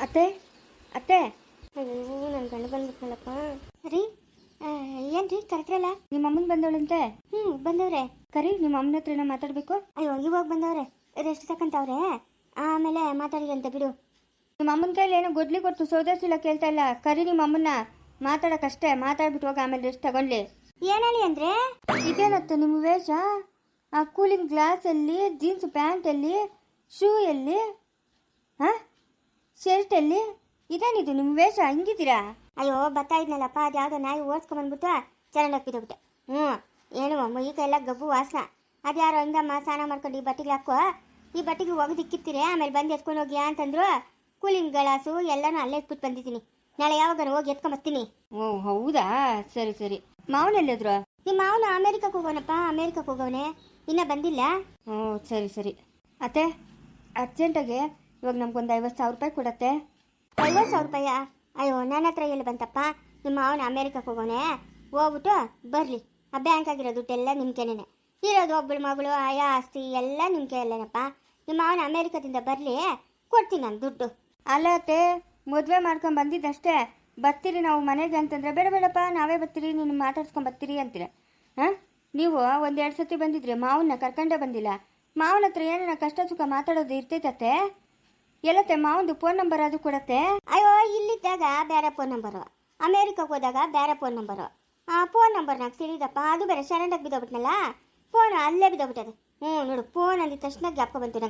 ಅತ್ತೆ ಅತ್ತೆ. ಅಯ್ಯೋ ನನ್ನ ಗಂಡ ಬಂದ್ಬಿಟ್ನಲ್ಲಪ್ಪ. ರೀ ಏನ್ರಿ ಕರೆಕ್ಟ್ರಲ್ಲ? ನಿಮ್ಮ ಅಮ್ಮನ ಬಂದವಳಂತೆ. ಬಂದವ್ರೆ. ಕರಿ, ನಿಮ್ಮ ಅಮ್ಮನ ಹತ್ರನ ಮಾತಾಡ್ಬೇಕು. ಅಯ್ಯೋ ಇವಾಗ ಬಂದವ್ರೆ, ರೆಸ್ಟ್ ತಕ್ಕಂತವ್ರೆ, ಆಮೇಲೆ ಮಾತಾಡಿರಂತೆ ಬಿಡು. ನಿಮ್ಮ ಅಮ್ಮನ ಕೈಲಿ ಏನೋ ಗೊಡ್ಲಿ ಕೊಟ್ಟು ಸೋದರ್ಸಿಲ್ಲ ಕೇಳ್ತಾ ಇಲ್ಲ. ಕರಿ ನಿಮ್ಮ ಅಮ್ಮನ್ನ, ಮಾತಾಡೋಕ್ಕಷ್ಟೇ, ಮಾತಾಡ್ಬಿಟ್ಟು ಹೋಗಿ ಆಮೇಲೆ ರೆಸ್ಟ್ ತಗೊಂಡ್ಲಿ. ಏನಲ್ಲಿ ಅಂದ್ರೆ ಇದೇನತ್ತೆ ನಿಮ್ಮ ವೇಷ? ಆ ಕೂಲಿಂಗ್ ಗ್ಲಾಸಲ್ಲಿ, ಜೀನ್ಸ್ ಪ್ಯಾಂಟಲ್ಲಿ, ಶೂ ಎಲ್ಲಿ, ಹಾಂ ಶರ್ಟ್ ಎಲ್ಲಿ? ಇದೇನಿದು ನಿಮ್ಮ ವೇಷ? ಹಿಂಗಿದ್ದೀರಾ? ಅಯ್ಯೋ ಬರ್ತಾ ಇದ್ನಲ್ಲಪ್ಪ, ಅದು ಯಾವುದೋ ನಾಯಿ ಓಡಿಸ್ಕೊಂಬಂದ್ಬಿಟ್ಟು ಚರಂಡಾಗಿ ಬಿದ್ದೋಗ್ಬಿಟ್ಟೆ. ಏನು ಈ ಕೈಯೆಲ್ಲ ಗಬ್ಬು ವಾಸನ. ಅದು ಯಾರೋ ಹಿಂಗಮ್ಮ ಸ್ನಾನ ಮಾಡ್ಕೊಂಡು ಈ ಬಟ್ಟೆಗೆ ಹಾಕೋ, ಈ ಬಟ್ಟೆಗೆ ಒಗೆದಿಕ್ಕಿರ್ತೀರಿ, ಆಮೇಲೆ ಬಂದು ಎತ್ಕೊಂಡು ಹೋಗಿ ಅಂತಂದ್ರು. ಕೂಲಿಂಗ್ ಗ್ಲಾಸು ಎಲ್ಲನೂ ಅಲ್ಲೇ ಇಟ್ಬಿಟ್ಟು ಬಂದಿದ್ದೀನಿ. ನಾಳೆ ಯಾವಾಗ ಹೋಗಿ ಎತ್ಕೊಂಬರ್ತೀನಿ. ಓ ಹೌದಾ, ಸರಿ ಸರಿ. ಮಾವನೆಲ್ಲಿದ್ರು? ನಿಮ್ಮ ಮಾವನ ಅಮೇರಿಕಕ್ಕೆ ಹೋಗೋನಪ್ಪ, ಅಮೇರಿಕಕ್ಕೆ ಹೋಗೋನೆ, ಇನ್ನೂ ಬಂದಿಲ್ಲ. ಹ್ಞೂ ಸರಿ ಸರಿ. ಅತ್ತೆ ಅರ್ಜೆಂಟಾಗಿ ಇವಾಗ ನಮ್ಗೊಂದು 50,000 ರೂಪಾಯಿ ಕೊಡತ್ತೆ. 50,000 ರೂಪಾಯ? ಅಯ್ಯೋ ನನ್ನ ಹತ್ರ ಎಲ್ಲಿ ಬಂತಪ್ಪ. ನಿಮ್ಮ ಮಾವನ ಅಮೇರಿಕಕ್ಕೆ ಹೋಗೋನೆ, ಹೋಗ್ಬಿಟ್ಟು ಬರಲಿ. ಆ ಬ್ಯಾಂಕ್ ಆಗಿರೋ ದುಡ್ಡೆಲ್ಲ ನಿಮ್ಮ ಕೈನೇನೆ ಇರೋದು. ಒಬ್ಬಳು ಮಗಳು, ಆಯಾ ಆಸ್ತಿ ಎಲ್ಲ ನಿಮ್ಮ ಕೈಯಲ್ಲೇನಪ್ಪ. ನಿಮ್ಮ ಮಾವನ ಅಮೇರಿಕದಿಂದ ಬರಲಿ, ಕೊಡ್ತೀನಿ ನಾನು ದುಡ್ಡು. ಅಲ್ಲ ಅತ್ತೆ, ಮದುವೆ ಮಾಡ್ಕೊಂಡು ಬಂದಿದ್ದಷ್ಟೇ, ಬರ್ತೀರಿ ನಾವು ಮನೆಗೆ ಅಂತಂದರೆ ಬೇಡ ಬೇಡಪ್ಪ ನಾವೇ ಬರ್ತೀರಿ, ನೀನು ಮಾತಾಡ್ಸ್ಕೊಂಡು ಬರ್ತೀರಿ ಅಂತೀರ. ಹಾಂ, ನೀವು 1-2 ಸತಿ ಬಂದಿದ್ರಿ, ಮಾವನ್ನ ಕರ್ಕೊಂಡೇ ಬಂದಿಲ್ಲ. ಮಾವನ ಹತ್ರ ಏನಾರ ಕಷ್ಟ ಸುಖ ಮಾತಾಡೋದು ಇರ್ತೈತತ್ತೆ. ಎಲ್ಲತ್ತೆ ಮಾವಂದು ಫೋನ್ ನಂಬರ್ ಅದು ಕೊಡತ್ತೆ? ಅಯ್ಯೋ ಇಲ್ಲಿದ್ದಾಗ ಬೇರೆ ಫೋನ್ ನಂಬರು, ಅಮೇರಿಕಕ್ಕೆ ಹೋದಾಗ ಬೇರೆ ಫೋನ್ ನಂಬರು. ಆ ಫೋನ್ ನಂಬರ್ ನಂಗೆ ತಿಳಿದಪ್ಪ, ಅದು ಬೇರೆ ಶರಣಾಗಿ ಬಿದ್ದೋಗ್ಬಿಟ್ನಲ್ಲ, ಫೋನ್ ಅಲ್ಲೇ ಬಿದ್ದೋಗ್ಬಿಟ್ಟದೆ. ನೋಡು, ಫೋನ್ ಅಂದಿದ ತಕ್ಷಣ ಜ್ಞಾಪಕ ಬಂತು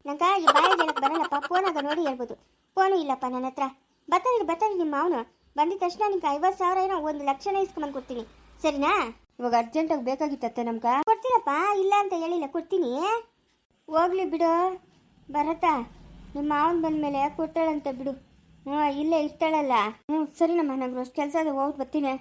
ನಂಗೆ ಈ ಬಾಯಿ ಜನಕ್ಕೆ ಬರಲ್ಲಪ್ಪ. ಫೋನಾಗ ನೋಡಿ ಹೇಳ್ಬೋದು. ಫೋನು ಇಲ್ಲಪ್ಪ ನನ್ನ ಹತ್ರ. ಬರ್ತಾನೆ ನಿಮ್ಮ ಮಾವನು ಬಂದಿದ ತಕ್ಷಣ ನಿಮ್ಗೆ 50,000 ಏನೋ 1,00,000 ಇಸ್ಕೊಂಬಂದು ಕೊಡ್ತೀನಿ, ಸರಿನಾ? ಇವಾಗ ಅರ್ಜೆಂಟಾಗಿ ಬೇಕಾಗಿತ್ತತ್ತೆ ನಮ್ಗೆ. ಕೊಡ್ತೀನಪ್ಪ, ಇಲ್ಲ ಅಂತ ಹೇಳಿಲ್ಲ, ಕೊಡ್ತೀನಿ. ಹೋಗ್ಲಿ ಬಿಡು ಬರತ್ತಾ, ನಿಮ್ಮ ಮಾವನ್ ಬಂದಮೇಲೆ ಕೊಡ್ತಾಳಂತೆ ಬಿಡು. ಇಲ್ಲೇ ಇರ್ತಾಳಲ್ಲ. ಸರಿನಮ್ಮ, ನಂಗೆ ಅಷ್ಟು ಕೆಲಸ ಅದು ಹೋಗಿ ಬರ್ತೀನಿ.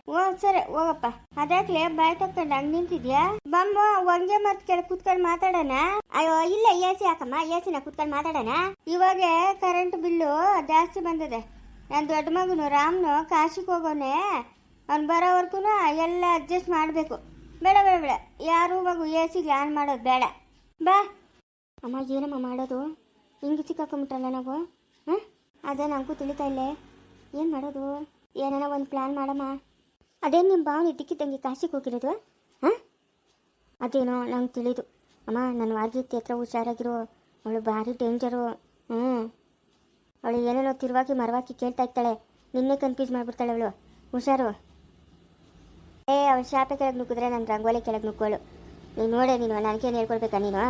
ಸರಿ ಹೋಗಪ್ಪ. ಅದಾಕ್ಲೆ ಬಾಯ್ ತಕ್ಕೊಂಡು ಹಂಗೆ ನಿಂತಿದ್ಯಾ? ಬಮ್ಮ ಒಂದೇ ಮಾತು ಕೆಳ ಕುತ್ಕೊಂಡು ಮಾತಾಡೋಣ. ಅಯ್ಯೋ ಇಲ್ಲ, AC ಹಾಕಮ್ಮ, AC-ನ ಕುತ್ಕೊಂಡು ಮಾತಾಡೋಣ. ಇವಾಗ ಕರೆಂಟ್ ಬಿಲ್ಲು ಜಾಸ್ತಿ ಬಂದಿದೆ. ನನ್ನ ದೊಡ್ಡ ಮಗನು ರಾಮ್ನು ಕಾಶಿಗೆ ಹೋಗೋನೆ, ಅವ್ನು ಬರೋವರೆಗೂ ಎಲ್ಲ ಅಡ್ಜಸ್ಟ್ ಮಾಡಬೇಕು. ಬೇಡ ಬೇಡ ಬೇಡ, ಯಾರು ಮಗು AC-ಗೆ ಆನ್ ಮಾಡೋದು ಬೇಡ. ಬಾ ಅಮ್ಮ. ಏನಮ್ಮ ಮಾಡೋದು? ಹಿಂಗೆ ಸಿಕ್ಕಾಕೊಂಬಿಟ್ರಲ್ಲ ನಾವು. ಅದೇ ನನಗೂ ತಿಳಿತಾ ಇಲ್ಲೇ ಏನು ಮಾಡೋದು. ಏನಾರ ಒಂದು ಪ್ಲ್ಯಾನ್ ಮಾಡಮ್ಮ. ಅದೇನು ನಿಮ್ಮ ಭಾವನೆ ಇದ್ದಕ್ಕಿದ್ದಂಗೆ ಕಾಶಿಗೆ ಹೋಗಿರೋದು? ಅದೇನೋ ನಂಗೆ ತಿಳಿದು. ಅಮ್ಮ, ನನ್ನ ವಾರ್ಗಿತ್ತಿ ಹತ್ರ ಹುಷಾರಾಗಿರು, ಅವಳು ಭಾರಿ ಡೇಂಜರು. ಅವಳು ಏನೇನೋ ತಿರುವಾಗಿ ಮರವಾಕಿ ಕೇಳ್ತಾ ಇರ್ತಾಳೆ, ನಿನ್ನೆ ಕನ್ಫ್ಯೂಸ್ ಮಾಡಿಬಿಡ್ತಾಳೆ ಅವಳು. ಹುಷಾರು. ಅವಳು ಶಾಪೆ ಕೆಳಗೆ ನುಗ್ಗಿದ್ರೆ ನನ್ನ ರಂಗೋಲಿ ಕೆಳಗೆ ನುಗ್ಗೋಳು. ನೀನು ನೋಡೆ, ನೀನು ನನಗೇನು ಹೇಳ್ಕೊಳ್ಬೇಕಾ ನೀನು?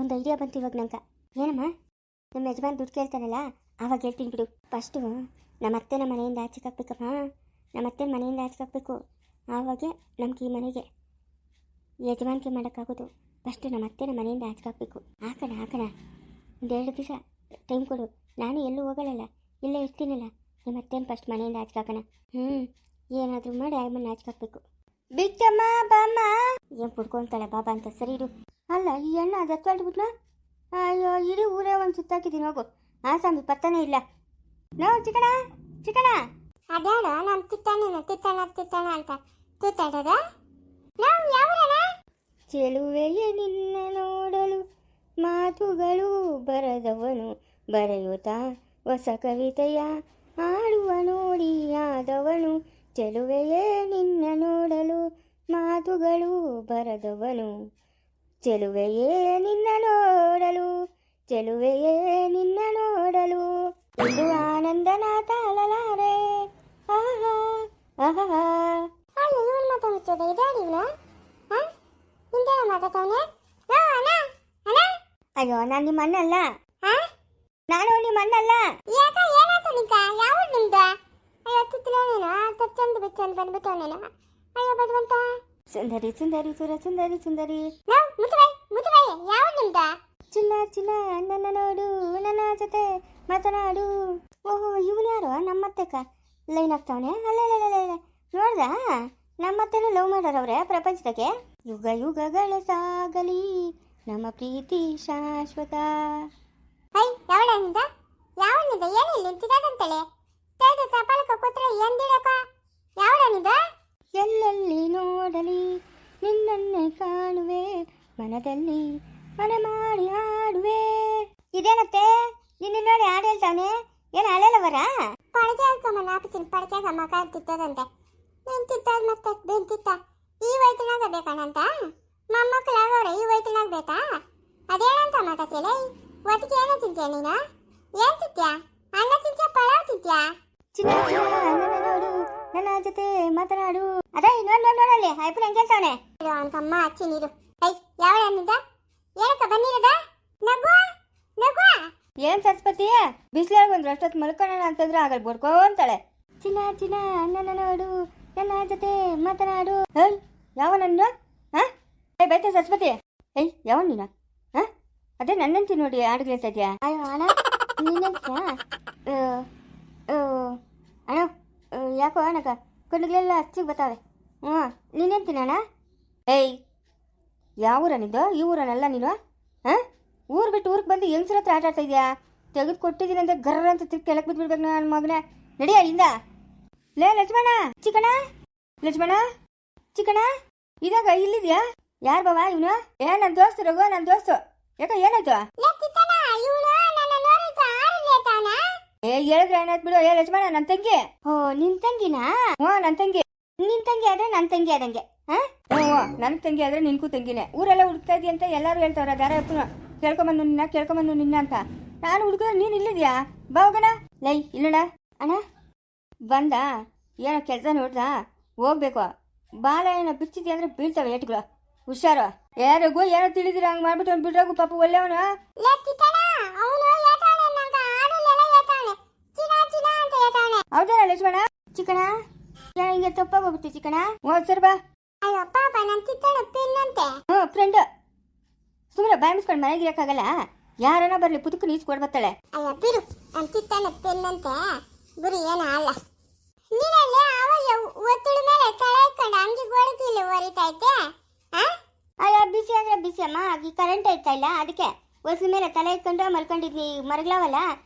ಒಂದು ಐಡಿಯಾ ಬಂತು ಇವಾಗ ನಂಗೆ. ಏನಮ್ಮ? ನಮ್ಮ ಯಜಮಾನ್ ದುಡ್ಡು ಕೇಳ್ತಾನಲ್ಲ, ಆವಾಗ ಹೇಳ್ತೀನಿ ಬಿಡು. ಫಸ್ಟು ನಮ್ಮತ್ತೆ ನಮ್ಮ ಮನೆಯಿಂದ ಆಚೆಗೆ ಹಾಕ್ಬೇಕಮ್ಮ. ನಮ್ಮತ್ತೆ ಮನೆಯಿಂದ ಆಚೆಗೆ ಹಾಕ್ಬೇಕು, ಆವಾಗೆ ನಮ್ಗೆ ಈ ಮನೆಗೆ ಯಜಮಾನಿಕೆ ಮಾಡೋಕ್ಕಾಗೋದು. ಫಸ್ಟು ನಮ್ಮತ್ತೆ ನಮ್ಮ ಮನೆಯಿಂದ ಆಚೆಗೆ ಹಾಕಬೇಕು. ಹಾಕೋಣ 1-2 ದಿವಸ ಟೈಮ್ ಕೊಡು. ನಾನು ಎಲ್ಲೂ ಹೋಗಲ್ಲ, ಇಲ್ಲೇ ಇರ್ತೀನಲ್ಲ. ನಿಮ್ಮತ್ತೇನು ಫಸ್ಟ್ ಮನೆಯಿಂದ ಆಚೆಗೆ ಹಾಕೋಣ. ಏನಾದರೂ ಮಾಡಿ ಆಯಮ್ಮನ ಆಚೆಗೆ ಹಾಕಬೇಕು. ಬಿಟ್ಟಮ್ಮ ಬಾಮ್ಮ. ಏನು ಪುಡ್ಕೊತಾಳೆ ಬಾಬಾ ಅಂತ. ಸರಿ ಇರು. ಅಲ್ಲ, ಈ ಎಣ್ಣೆ ಅದು ಎತ್ಕೊಳ್ಬಿಟ್ನಾ? ಅಯ್ಯೋ, ಇಡೀ ಊರೇ ಒಂದು ಸುತ್ತಾಕಿದ್ದೀನಿ. ಹೋಗು, ಆಸಾಮಿ ಪತ್ತನೇ ಇಲ್ಲ. ನಾವು ಚಿಕಣ ಅದೇಳ ನಾನು ತಿತ್ತಾಣ ಅಂತ ತೂತಾಡದ. ನಾವು ಯಾವನ? ಚೆಲುವೆಯೇ ನಿನ್ನ ನೋಡಲು ಮಾತುಗಳು ಬರದವನು, ಬರೆಯುತ್ತಾ ಹೊಸ ಕವಿತೆಯ ಆಡುವ ನೋಡಿ ಆದವನು. ಚೆಲುವೆಯೇ ನಿನ್ನ ನೋಡಲು ಮಾತುಗಳು ಬರದವನು, ಚೆಲುವೆಯೇ ನಿನ್ನ ನೋಡಲು, ಚೆಲುವೆಯೇ ನಿನ್ನ ನೋಡಲು, ಇದು ಆನಂದನ ತಾಳಲಾರೆ. ಆಹಾ ಆಹಾ. ಇವನು ಮಾತಾಡ್ತದೆ, ಇದಾಡಿವ್ನ ಹಿಂದೇನ ಮಾತಾಡ್ತವನೆ? ಅಯ್ಯೋ, ನಾನು ನಿಮ್ಮ ಅಣ್ಣಲ್ಲ. ನಾನು ನಿಮ್ಮ ಅಣ್ಣಲ್ಲ. ಏನಾಯ್ತು ನಿಂಕ? ಯಾವ ನಿಮ್ದ? ಅಯ್ಯೋ ತುತ್ತಲೇನೇನ ತಚ್ಚಂದು ಬೆಚ್ಚಂದು ಬಂದ್ಬಿಟ್ಟವನೇನ? ಅಯ್ಯೋ ಬದ್ವಂತ. ಸುಂದರಿ ಸುಂದರಿ ಸುರ ಸುಂದರಿ ಸುಂದರಿ. ಯಾವ ನಿಮ್ದ? ಚಿನ್ನ ನನ್ನ ನೋಡು, ನನ್ನ ಜೊತೆ ಮಾತನಾಡು. ಓಹೋ, ಇವನು ಯಾರು? ನಮ್ಮತ್ತೆಕ ಲೈನ್ ಆಗ್ತಾವನೆ. ಅಲ್ಲ ನೋಡ್ದ, ನಮ್ಮತ್ತೆನೂ ಲವ್ ಮಾಡೋರವ್ರೆ ಪ್ರಪಂಚದಾಗೆ. ಯುಗ ಯುಗಗಳ ಸಾಗಲಿ ನಮ್ಮ ಪ್ರೀತಿ ಶಾಶ್ವತ. ಯಾವನಿಂದ ಏನಿಲ್ಲ ನಿಂತಿದಂತಳೆ ಪಾಲಕ ಕೂತ್ರೆ ಎಂದಿಡಕ. ಯಾವನಿಂದ? ಎಲ್ಲೆಲ್ಲಿ ನೋಡಲಿ ನಿನ್ನನ್ನೇ ಕಾಣುವೆ, ಮನದಲ್ಲಿ ಮನೆ ಮಾಡಿ ಹಾಡುವೆ. ಇದೇನತ್ತೆ ನಿನ್ನ ನೋಡಿ ಹಾಡು ಹೇಳ್ತಾವನೆ? ಏನು ಅಲ್ಲೆಲ್ಲ ಆಚಿನ ಪಡ್ಕ್ಯಾಗ ಮಕ ತಿತ್ತದಂತೆ ನೀನ್ ತಿತ್ತದ ಮತ್ತೆ ಬೇನ್ ತಿತ್ತ ಈ ವಯಸ್ಸಿನಾಗ ಬೇಕಣಂತ ಮೊಮ್ಮಕ್ಕಳಾಗವ್ರೆ ಈ ವಯಸ್ಸಿನಾಗ ಬೇಕಾ ಅದೇನಂತ ಮಾತಾಡ್ತೀಯಲ್ಲ ಒಟ್ಟಿಗೆ ಏನೋ ತಿಂತೀಯ ನೀನು ಏನ್ ತಿಂತ್ಯಾ ಅನ್ನ ತಿಂತ್ಯಾ ಪಲಾವ್ ತಿಂತ್ಯಾ ಚಿನ್ನ ನೋಡು ನನ್ನ ಜೊತೆ ಮಾತನಾಡು ಅದೇ ನೋಡಲ್ಲಿ ಐಪನ್ ಹೆಂಗ್ ಕೇಳ್ತಾವನೆ ಅವನ್ಕಮ್ಮ ಹಚ್ಚಿ ನೀರು ಐ ಯಾವ ಅನ್ನದ ಏನಕ್ಕ ಬಂದಿರದ ನಗು ನಗು ಏನ್ ಸರಸ್ವತಿ ಬಿಸಿಲಾಗ ಒಂದ್ ಅಷ್ಟೊತ್ತು ಮಲ್ಕೊಳ್ಳೋಣ ಅಂತಂದ್ರೆ ಆಗಲ್ ಬಡ್ಕೊಂತಾಳೆ. ಚಿನ್ನ ಚಿನ್ನ ನನ್ನ ನೋಡು ನನ್ನ ಜೊತೆ ಮಾತನಾಡು. ಏಯ್ ಯಾವ ನನ್ನ ಬೈತೆ ಸರಸ್ವತಿ. ಏಯ್ ಯಾವ ನೀನ ಅದೇ ನನ್ನಂತಿ ನೋಡಿ ಹಾಡುಗಳು ಹೇಳ್ತಾ ಇದ್ಯಾ? ಅಯ್ಯೋ ಅಣ್ಣ ನೀನೆಂತ ಅಣ್ಣ ಯಾಕೋ ಅಣ್ಣಗ ಕಣ್ಣುಗಳೆಲ್ಲ ಹಚ್ಚಿಗೆ ಬರ್ತಾವೆ. ನೀನೆಂತೀನಿ ಅಣ್ಣ. ಏಯ್ ಯಾವ ಊರನಿದ್ದು ಈ ಊರನಲ್ಲ ನೀನು? ಊರು ಬಿಟ್ಟು ಊರಿಗೆ ಬಂದು ಹೆಂಗ್ಸ್ರ ಹತ್ರ ಆಟ ಆಡ್ತಾ ಇದೆಯಾ? ತೆಗೆದು ಕೊಟ್ಟಿದ್ದೀನಿ ಅಂದ್ರೆ ಗರ್ರ ಅಂತ ತಿರ್ಗಿ ಕೆಳಕ್ಕೆ ಬಿದ್ಬಿಡ್ಬೇಕು ನನ್ನ ಮಗನೇ. ನಡಿ ಅಲ್ಲಿಂದ. ಲೇ ಲಕ್ಷ್ಮಣ ಚಿಕಣ ಲಕ್ಷ್ಮಣ ಚಿಕಣ ಇದಾಗ ಇಲ್ಲಿದ್ಯಾ? ಯಾರು ಬಾವ ಇವನು? ನನ್ನ ದೋಸ್ತು ರಘು, ನನ್ನ ದೋಸ್ತು. ಯಾಕ ಏನಾಯ್ತು? ಹೇಳಿದ್ರೆ ಏನಾಯ್ತು ಬಿಡು. ಲಕ್ಷ್ಮಣ ನನ್ನ ತಂಗಿ. ಓ ನಿನ್ ತಂಗಿನಾ? ನನ್ನ ತಂಗಿ. ನಿನ್ ತಂಗಿ ಆದ್ರೆ ನನ್ನ ತಂಗಿ ಆದಂಗೆ. ನನ್ನ ತಂಗಿ ಆದ್ರೆ ನಿನ್ಗೂ ತಂಗಿನೇ. ಊರೆಲ್ಲ ಹುಡುಕ್ತಾ ಇದೀಯ ಅಂತ ಎಲ್ಲರೂ ಹೇಳ್ತಾವ್ರ. ದಾರ ಎಪ್ಪನು ಕೇಳ್ಕೊಂಬಂದು ನಿನ್ನ ಅಂತ. ನಾನು ಹುಡುಕಿದ್ರೆ ನೀನು ಇಲ್ಲಿದ್ಯಾ? ಬಾ ಹೋಗೋಣ. ಲೈ ಇಲ್ಲೋಣ ಅಣ್ಣ ಬಂದ ಏನೋ ಕೆಲಸ ನೋಡ್ದ ಹೋಗ್ಬೇಕು. ಬಾಲ ಏನೋ ಬಿಚ್ಚಿದ್ಯ ಅಂದ್ರೆ ಬೀಳ್ತಾವೆ ಏಟ್ಗಳು. ಹುಷಾರು. ಯಾರಿಗೂ ಏನೋ ತಿಳಿದಿರ ಹಂಗೆ ಮಾಡ್ಬಿಟ್ಟು ಅವ್ನು ಬಿಡ್ರಾಗು ಪಾಪ ಒಳ್ಳೆಯವನು. ಹೌದೇನ ಲಕ್ಷ್ಮಣ? ಚಿಕಣ ಹಿಂಗೆ ತಪ್ಪಾಗಿ ಹೋಗ್ಬಿಟ್ಟು ಚಿಕಣ. ಸರ್ ಬಾ. ಫ್ರೆಂಡ್ ಸುಮ್ಮನೆ ಬಾಯ್ ಮುಸ್ಕೊಂಡು ಮನೆಗೆ ಇರಕ್ಕಾಗಲ್ಲ. ಯಾರನ್ನ ಬರ್ಲಿ ಪುದುಕು ನೀಚ್ ಕೊಡ್ಬತ್ತಾಳೆ. ಅಯ್ಯ ಬಿರು ಅಂತಿತ್ತಾನೆ ಪೆನ್ನಂತೆ ಗುರಿ ಏನ ಅಲ್ಲ. ನೀನಲ್ಲೇ ಅವ ಒತ್ತುಳ ಮೇಲೆ ತಲೆ ಇಟ್ಕೊಂಡು ಅಂಗಿ ಗೋಳಿಗೆ ಇಲ್ಲಿ ಹೊರಿತಾ ಇದ್ದೆ. ಅಯ್ಯ ಬಿಸಿ ಅಂದ್ರೆ ಬಿಸಿ ಅಮ್ಮ. ಈ ಕರೆಂಟ್ ಐತಾ ಇಲ್ಲ ಅದಕ್ಕೆ ಹೊಸ್ಲ ಮೇಲೆ ತಲೆ ಇಟ್ಕೊಂಡು ಮಲ್ಕೊಂಡಿದ್ನಿ. ಮರಗ್ಲಾವಲ್ಲ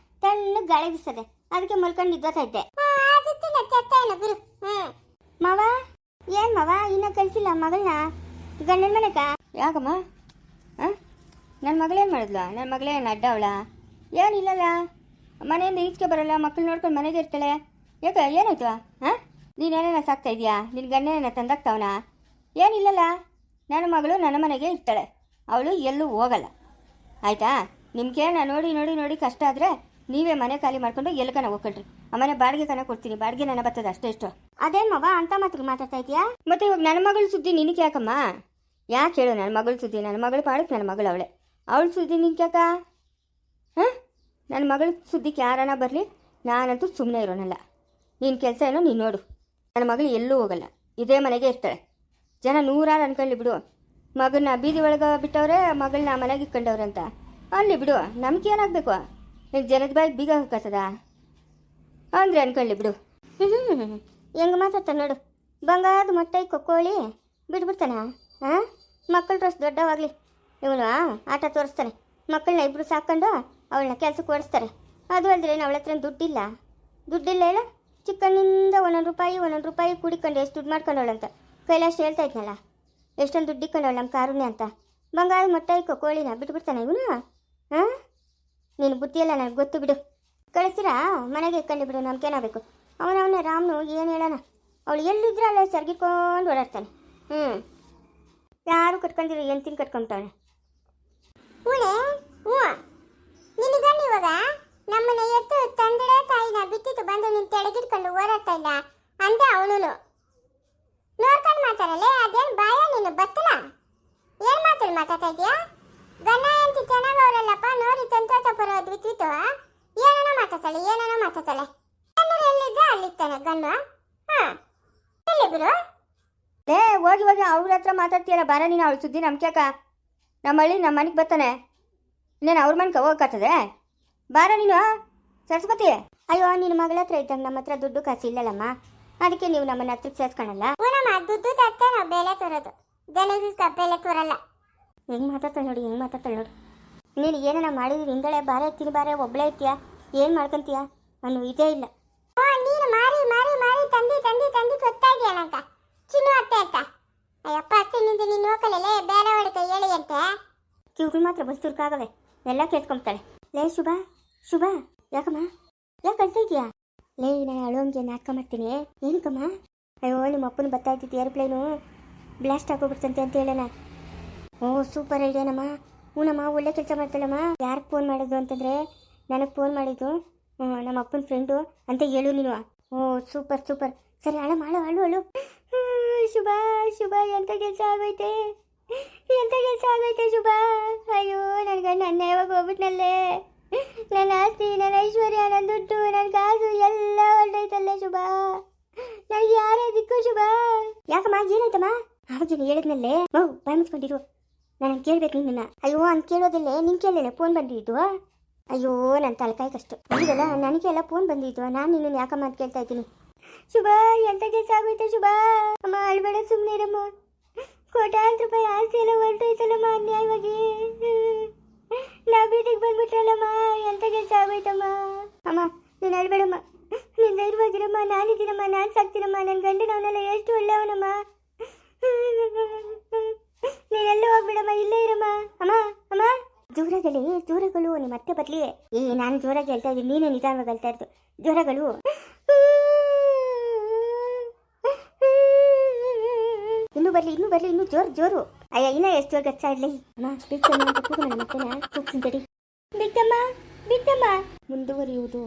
ತಣ್ಣಗೆ ಗಾಳಿ ಬಿಸ್ತದೆ ಅದಕ್ಕೆ ಮಲ್ಕೊಂಡು ಇದ್ದೋತಾ ಇದ್ದೆ. ಬಿರು ಮಾವ ಏನ್ ಮಾವ ಇನ್ನ ಕಳ್ಸಿಲ್ಲ ಮಗಳನ್ನ ಗಂಡನ ಮನೆಗ? ಯಾಕಮ್ಮ? ನನ್ನ ಮಗಳೇನು ಮಾಡಿದ್ಲ? ನನ್ನ ಮಗಳೇನು ಅಡ್ಡ ಅವಳ? ಏನಿಲ್ಲಲ್ಲ, ಮನೆಯಿಂದ ಈಚೆಗೆ ಬರಲ್ಲ, ಮಕ್ಕಳು ನೋಡ್ಕೊಂಡು ಮನೆಗೆ ಇರ್ತಾಳೆ. ಯಾಕೆ ಏನಾಯ್ತು? ನೀನೇನ ಸಾಕ್ತಾ ಇದೆಯಾ? ನಿನ್ನ ಗಂಡನ ತಂದಾಕ್ತಾವನ? ಏನಿಲ್ಲಲ್ಲ, ನನ್ನ ಮಗಳು ನನ್ನ ಮನೆಗೆ ಇರ್ತಾಳೆ. ಅವಳು ಎಲ್ಲೂ ಹೋಗಲ್ಲ ಆಯಿತಾ? ನಿಮ್ಗೇನ ನೋಡಿ ನೋಡಿ ನೋಡಿ ಕಷ್ಟ ಆದರೆ ನೀವೇ ಮನೆ ಖಾಲಿ ಮಾಡ್ಕೊಂಡು ಎಲ್ಕನ ಹೋಗ್ಕೊಳ್ರಿ. ಆ ಮನೆ ಬಾಡಿಗೆ ಕನ ಕೊಡ್ತೀನಿ. ಬಾಡಿಗೆ ನನ್ನ ಬರ್ತದೆ ಅಷ್ಟೇ. ಎಷ್ಟು ಅದೇನ್ ಮಾವ ಅಂತ ಮಾತ್ರ ಮಾತಾಡ್ತಾ ಇದೆಯಾ? ಮತ್ತೆ ಇವಾಗ ನನ್ನ ಮಗಳ ಸುದ್ದಿ ನಿನಗೆ ಯಾಕಮ್ಮ? ಯಾಕೆ ಹೇಳು? ನನ್ನ ಮಗಳ ಸುದ್ದಿ ನನ್ನ ಮಗಳು ಪಾಡಕ್ಕೆ ನನ್ನ ಮಗಳು ಅವಳೆ. ಅವಳ ಸುದ್ದಿ ನಿನ್ಗೆ ಯಾಕ? ನನ್ನ ಮಗಳ ಸುದ್ದಿಗೆ ಯಾರನ್ನ ಬರಲಿ, ನಾನಂತೂ ಸುಮ್ಮನೆ ಇರೋನಲ್ಲ. ನಿನ್ನ ಕೆಲಸ ಏನೋ ನೀನು ನೋಡು. ನನ್ನ ಮಗಳು ಎಲ್ಲೂ ಹೋಗಲ್ಲ, ಇದೇ ಮನೆಗೆ ಇರ್ತಾಳೆ. ಜನ ನೂರಾರು ಅನ್ಕೊಳ್ಳಿ ಬಿಡು. ಮಗನ್ನ ಬೀದಿ ಒಳಗೆ ಬಿಟ್ಟವ್ರೆ, ಮಗಳನ್ನ ಮನೆಗೆ ಇಟ್ಕೊಂಡವ್ರೆ ಅಂತ ಅಲ್ಲಿ ಬಿಡು. ನಮ್ಗೆ ಏನಾಗಬೇಕು? ನಿನ್ನ ಜನದ ಬಾಯಿಗೆ ಬೀಗ ಹಾಕತ್ತದ ಅಂದರೆ ಅನ್ಕೊಳ್ಳಿ ಬಿಡು. ಹೆಂಗೆ ಮಾತಾಡ್ತಾನೆ ನೋಡು. ಬಂಗಾರದ ಮೊಟ್ಟೆ ಕೊಕ್ಕೋಳಿ ಬಿಟ್ಬಿಡ್ತಾನೆ. ಮಕ್ಕಳ ಡ್ರೆಸ್ ದೊಡ್ಡವಾಗಲಿ ಇವನು ಆಟ ತೋರಿಸ್ತಾನೆ. ಮಕ್ಕಳನ್ನ ಇಬ್ಬರು ಸಾಕೊಂಡು ಅವಳನ್ನ ಕೆಲಸಕ್ಕೆ ಓಡಿಸ್ತಾರೆ. ಅದು ಅಲ್ಲದೆ ಅವಳ ಹತ್ರ ದುಡ್ಡಿಲ್ಲ ಹೇಳ. ಚಿಕ್ಕಣ್ಣಿಂದ ಒಂದೊಂದು ರೂಪಾಯಿ ಕೂಡಿಕೊಂಡು ಎಷ್ಟು ದುಡ್ಡು ಮಾಡ್ಕೊಂಡವಳಂತ ಕೈಲಾಷ್ಟು ಹೇಳ್ತಾ ಇದ್ನಲ್ಲ. ಎಷ್ಟೊಂದು ದುಡ್ಡು ಇಕ್ಕೊಂಡವಳು ನಮ್ಮ ಕಾರುಣ್ಯ ಅಂತ. ಬಂಗಾರದ ಮೊಟ್ಟೆ ಕೋಳಿನ ಬಿಟ್ಬಿಡ್ತಾನೆ ಇವನು. ನೀನು ಬುದ್ಧಿಯೆಲ್ಲ ನನಗೆ ಗೊತ್ತು ಬಿಡು. ಕಳಿಸ್ತೀರಾ ಮನೆಗೆ ಇಟ್ಕೊಂಡು ಬಿಡು. ನಮ್ಗೇನಾಗಬೇಕು? ಅವನವನೇ ರಾಮ್ನು ಏನು ಹೇಳೋಣ. ಅವಳು ಎಲ್ಲಿದ್ರೆ ಅಲ್ಲೇ ಸರ್ಗಿಕೊಂಡು ಓಡಾಡ್ತಾನೆ. ಯಾರು ಕಟ್ಕೊಂಡಿರೋ ಎಂತಿನ ಕಟ್ಕೊಂತಾವನೆ. ನಿನಗನ್ನ ಇವಾಗ ನಮ್ಮನ್ನ ಎತ್ತು ತಂದೆಡೆ ತಾಯಿನ ಬಿಟ್ಟಿತ್ತು ಬಂದು ನಿನ್ ತೆಳಗಿಟ್ಕೊಂಡು ಓಡಾಡ್ತಾ ಇಲ್ಲ ಅಂತ ಅವಳು ನೋಡ್ಕೊಂಡು ಮಾತಾಡಲೆ. ಅದೇನು ಬಾಯ ನೀನು ಬತ್ತಲ? ಏನ್ ಮಾತಾಡ್ತಾ ಇದೀಯಾ? ಗನ್ನ ಅಂತ ಚೆನ್ನಾಗಿ ಅವರಲ್ಲಪ್ಪ ನೋಡಿ ತಂತ ಬರೋದು ಬಿಟ್ಟಿತ್ತು. ಏನೇನೋ ಮಾತಾಡ್ತಾಳೆ ಎಲ್ಲಿದ್ದ ಅಲ್ಲಿತ್ತಾನೆ ಗನ್ನು. ಎಲ್ಲಿ ಬಿಡು. ಹೋಗಿ ಅವ್ರ ಹತ್ರ ಮಾತಾಡ್ತೀಯಲ್ಲ. ಬಾರ ನೀನು ಅವಳ ಸುದ್ದಿ ನಮ್ಕ್ಯಾಕ? ನಮ್ಮ ಹಳ್ಳಿ ನಮ್ಮ ಮನೆಗೆ ಬರ್ತಾನೆ. ಇನ್ನೇನು ಅವ್ರ ಮನೆಗೆ ಹೋಗಕ್ಕತ್ತದೆ? ಬಾರ ನೀನು ಸರಸ್ವತಿ. ಅಯ್ಯೋ ನಿನ್ನ ಮಗಳ ಹತ್ರ ಇದ್ದಂಗೆ ನಮ್ಮ ಹತ್ರ ದುಡ್ಡು ಕಾಸು ಇಲ್ಲಲ್ಲಮ್ಮ. ಅದಕ್ಕೆ ನೀವು ನಮ್ಮನ್ನ ಹತ್ರಕ್ಕೆ ಸೇರ್ಸ್ಕೊಳಲ್ಲ. ದುಡ್ಡು ತತ್ತೆ ನಾವು ಬೆಲೆ ತರೋದು, ದನದ ಬೆಲೆ ತೋರಲ್ಲ. ಹೆಂಗೆ ಮಾತಾಡ್ತಾಳೆ ನೋಡಿ. ನೀನು ಏನಾರ ಮಾಡಿದ್ರೆ ಹಿಂದಳೆ ಬಾರ ಇರ್ತೀನಿ, ಬಾರ ಒಬ್ಬಳೇ ಇರ್ತೀಯ, ಏನು ಮಾಡ್ಕೊಂತೀಯ ಅನ್ನೋ ಇದೇ ಇಲ್ಲ. ನೀನು ಮಾರಿ ತಂದಿ ಕೊತ್ತಾ ಇದೆಯಲ್ಲಂತ ಚಿನ್ನು ಅತ್ತೆ ಅಂತ. ಅಯ್ಯಪ್ಪ ಅಚ್ಚನಿಂದ ನೀನು ನೋಕಲೇ ಬೇರೆ ಹೊಡಿತ ಹೇಳಿ ಅಂತ ಕಿವುಗಳು ಮಾತ್ರ ಬಸ್ತುರ್ಕಾಗವೆ ಎಲ್ಲ ಕೇಳ್ಕೊಂತಾಳೆ. ಲೇ ಶುಭ ಯಾಕಮ್ಮ ಯಾಕೆ ಕಳ್ತಾ ಇದೀಯಾ? ಲೇ ನಾನು ಅಳೋಂಗೆ ನಾಟಕ ಮಾಡ್ತೀನಿ ಏನಕ್ಕಮ್ಮ ಅಯ್ಯೋ ನಿಮ್ಮ ಅಪ್ಪನ ಬರ್ತಾ ಇದ್ದಿದ್ದು ಏರ್ಪ್ಲೇನು ಬ್ಲಾಸ್ಟ್ ಆಗೋಗ್ಬಿಡ್ತಂತೆ ಅಂತ ಹೇಳೋಣ ಓ ಸೂಪರ್ ಐಡಿಯಾನಮ್ಮ ಹೂನಮ್ಮ ಒಳ್ಳೆ ಕೆಲಸ ಮಾಡ್ತಾಳಮ್ಮ ಯಾರಿಗೆ ಫೋನ್ ಮಾಡೋದು ಅಂತಂದರೆ ನನಗೆ ಫೋನ್ ಮಾಡಿದ್ದು ನಮ್ಮ ಅಪ್ಪನ ಫ್ರೆಂಡು ಅಂತ ಹೇಳು ನೀನು ಓ ಸೂಪರ್ ಸೂಪರ್ ಸರಿ ಅಳು ಶುಭ ಶುಭ ಎಂಥ ಕೆಲಸ ಆಗೋಯ್ತೆ ಶುಭ ಅಯ್ಯೋ ನನಗೆ ನನ್ನ ಯಾವಾಗ ಹೋಗ್ಬಿಟ್ನಲ್ಲೇ ನನ್ನ ಆಸ್ತಿ ನನ್ನ ಐಶ್ವರ್ಯ ನನ್ನ ದುಡ್ಡು ನನ್ನ ಕಾಸು ಎಲ್ಲ ಹೊರಟೈತಲ್ಲೇ ಶುಭ ನನಗೆ ಯಾರೇ ದಿಕ್ಕು ಶುಭ ಯಾಕಮ್ಮ ಏನಾಯ್ತಮ್ಮ ಅವಾಗ ಹೇಳಿದ್ನಲ್ಲೇ ಬಾಯ್ ಮುಚ್ಕೊಂಡಿರು ನಾನು ಕೇಳ್ಬೇಕು ನಿನ್ನ ಅಯ್ಯೋ ಅಂತ ಕೇಳೋದಿಲ್ಲೇ ನಿನ್ ಕೇಳಲೇ ಫೋನ್ ಬಂದಿದ್ದು ಅಯ್ಯೋ ನನ್ನ ತಲೆಕಾಯಿ ಕಷ್ಟ ಹೌದಲ್ಲ ನನಗೆಲ್ಲ ಫೋನ್ ಬಂದಿದ್ದು ನಾನು ನಿನ್ನ ಯಾಕಮ್ಮ ಅಂತ ಕೇಳ್ತಾ ಇದ್ದೀನಿ ಶುಭ ಎಂತ ಕೆಲಸ ಆಗೋಯ್ತಾ ಶುಭ ಅಮ್ಮ ಅಳ್ಬೇಡ ಸುಮ್ಮನೆ ಇರಮ್ಮ ಕೋಟ್ಯಾಂತರ ರೂಪಾಯಿ ಆಸ್ತಿ ಎಲ್ಲ ಹೊರಟೋಯ್ತಲ್ಲಮ್ಮ ಅನ್ಯಾಯವಾಗಿ ನಾವು ಬೀದಿಗೆ ಬಂದ್ಬಿಟ್ರಲ್ಲಮ್ಮ ಎಂತ ಕೆಲಸ ಆಗೋಯ್ತಮ್ಮ ಅಮ್ಮ ನೀನು ಅಳ್ಬೇಡಮ್ಮ ನೀನು ಧೈರ್ಯವಾಗಿರಮ್ಮ ನಾನಿದ್ದೀನಮ್ಮ ನಾನು ಸಾಕ್ತೀನಮ್ಮ ನನ್ನ ಗಂಡನವನೆಲ್ಲ ಎಷ್ಟು ಒಳ್ಳೆಯವನಮ್ಮ ನೀನೆಲ್ಲ ಹೋಗ್ಬಿಡಮ್ಮ ಇಲ್ಲೇ ಇರಮ್ಮ ಅಮ್ಮ ಅಮ್ಮ ಜೋರಗಳು ನಿಮ್ಮ ಮತ್ತೆ ಬರ್ಲಿ ನಾನು ಜೋರಾಗಿ ಹೇಳ್ತಾ ಇದ್ದೀನಿ ನೀನೇ ನಿಧಾನವಾಗಿ ಹೇಳ್ತಾ ಇರ್ತು ಜೋರಗಳು ಇನ್ನೂ ಬರ್ಲಿ ಇನ್ನೂ ಜೋರು ಅಯ್ಯ ಇನ್ನ ಎಷ್ಟು ಜೋರು ಗಚ್ಚ ಇರ್ಲಿ ಅಮ್ಮ ಬಿಗ್ತಮ್ಮ ಅಂತ ಕೂಗು ನನ್ನ ಮತ್ತೆನ ಕೂಗ್ಸಿನ ತಡಿ ಬಿಗ್ತಮ್ಮ ಮುಂದುವರಿಯುವುದು